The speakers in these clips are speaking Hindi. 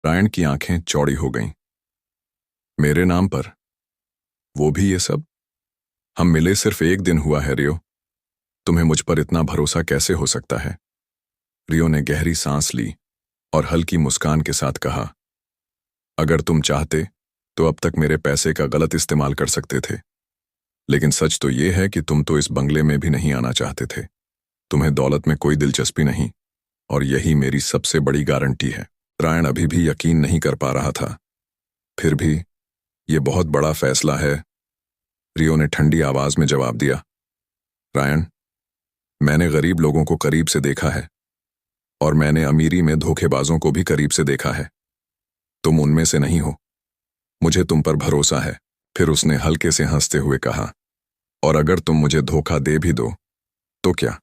रायन की आंखें चौड़ी हो गईं। मेरे नाम पर? वो भी ये सब? हम मिले सिर्फ एक दिन हुआ है रियो। तुम्हें मुझ पर इतना भरोसा कैसे हो सकता है? रियो ने गहरी सांस ली और हल्की मुस्कान के साथ कहा, अगर तुम चाहते तो अब तक मेरे पैसे का गलत इस्तेमाल कर सकते थे, लेकिन सच तो ये है कि तुम तो इस बंगले में भी नहीं आना चाहते थे। तुम्हें दौलत में कोई दिलचस्पी नहीं, और यही मेरी सबसे बड़ी गारंटी है। रायन अभी भी यकीन नहीं कर पा रहा था। फिर भी ये बहुत बड़ा फैसला है, रियो ने ठंडी आवाज में जवाब दिया। रायन, मैंने गरीब लोगों को करीब से देखा है, और मैंने अमीरी में धोखेबाजों को भी करीब से देखा है। तुम उनमें से नहीं हो। मुझे तुम पर भरोसा है। फिर उसने हल्के से हंसते हुए कहा, और अगर तुम मुझे धोखा दे भी दो तो क्या?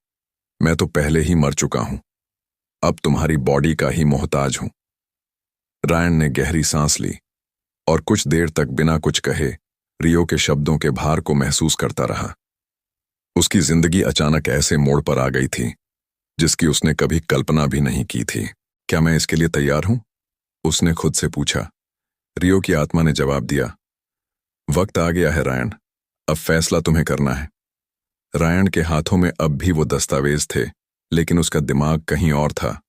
मैं तो पहले ही मर चुका हूं। अब तुम्हारी बॉडी का ही मोहताज हूं। रायन ने गहरी सांस ली और कुछ देर तक बिना कुछ कहे रियो के शब्दों के भार को महसूस करता रहा। उसकी जिंदगी अचानक ऐसे मोड़ पर आ गई थी जिसकी उसने कभी कल्पना भी नहीं की थी। क्या मैं इसके लिए तैयार हूं? उसने खुद से पूछा। रियो की आत्मा ने जवाब दिया, वक्त आ गया है रायन, अब फैसला तुम्हें करना है। रायन के हाथों में अब भी वो दस्तावेज थे, लेकिन उसका दिमाग कहीं और था।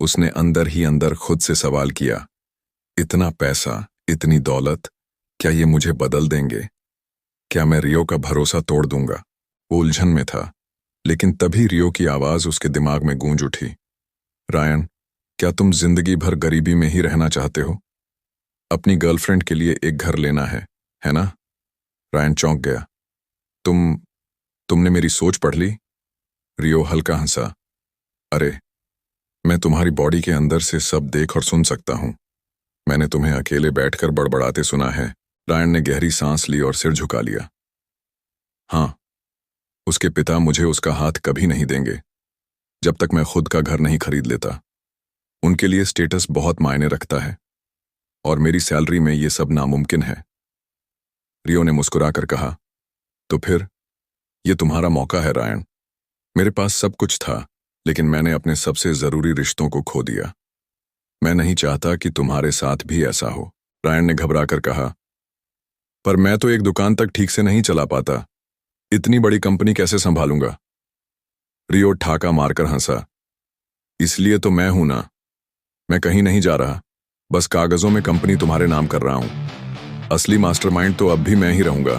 उसने अंदर ही अंदर खुद से सवाल किया, इतना पैसा, इतनी दौलत, क्या ये मुझे बदल देंगे? क्या मैं रियो का भरोसा तोड़ दूंगा? वो उलझन में था, लेकिन तभी रियो की आवाज उसके दिमाग में गूंज उठी। रायन, क्या तुम जिंदगी भर गरीबी में ही रहना चाहते हो? अपनी गर्लफ्रेंड के लिए एक घर लेना है ना? रायन चौंक गया। तुमने मेरी सोच पढ़ ली? रियो हल्का हंसा। अरे, मैं तुम्हारी बॉडी के अंदर से सब देख और सुन सकता हूं। मैंने तुम्हें अकेले बैठकर बड़बड़ाते सुना है। रायन ने गहरी सांस ली और सिर झुका लिया। हाँ, उसके पिता मुझे उसका हाथ कभी नहीं देंगे जब तक मैं खुद का घर नहीं खरीद लेता। उनके लिए स्टेटस बहुत मायने रखता है, और मेरी सैलरी में ये सब नामुमकिन है। रियो ने मुस्कुराकर कहा, तो फिर ये तुम्हारा मौका है रायन। मेरे पास सब कुछ था, लेकिन मैंने अपने सबसे जरूरी रिश्तों को खो दिया। मैं नहीं चाहता कि तुम्हारे साथ भी ऐसा हो। रायन ने घबराकर कहा, पर मैं तो एक दुकान तक ठीक से नहीं चला पाता, इतनी बड़ी कंपनी कैसे संभालूंगा? रियो ठाका मारकर हंसा। इसलिए तो मैं हूं ना। मैं कहीं नहीं जा रहा, बस कागजों में कंपनी तुम्हारे नाम कर रहा हूं। असली मास्टरमाइंड तो अब भी मैं ही रहूंगा।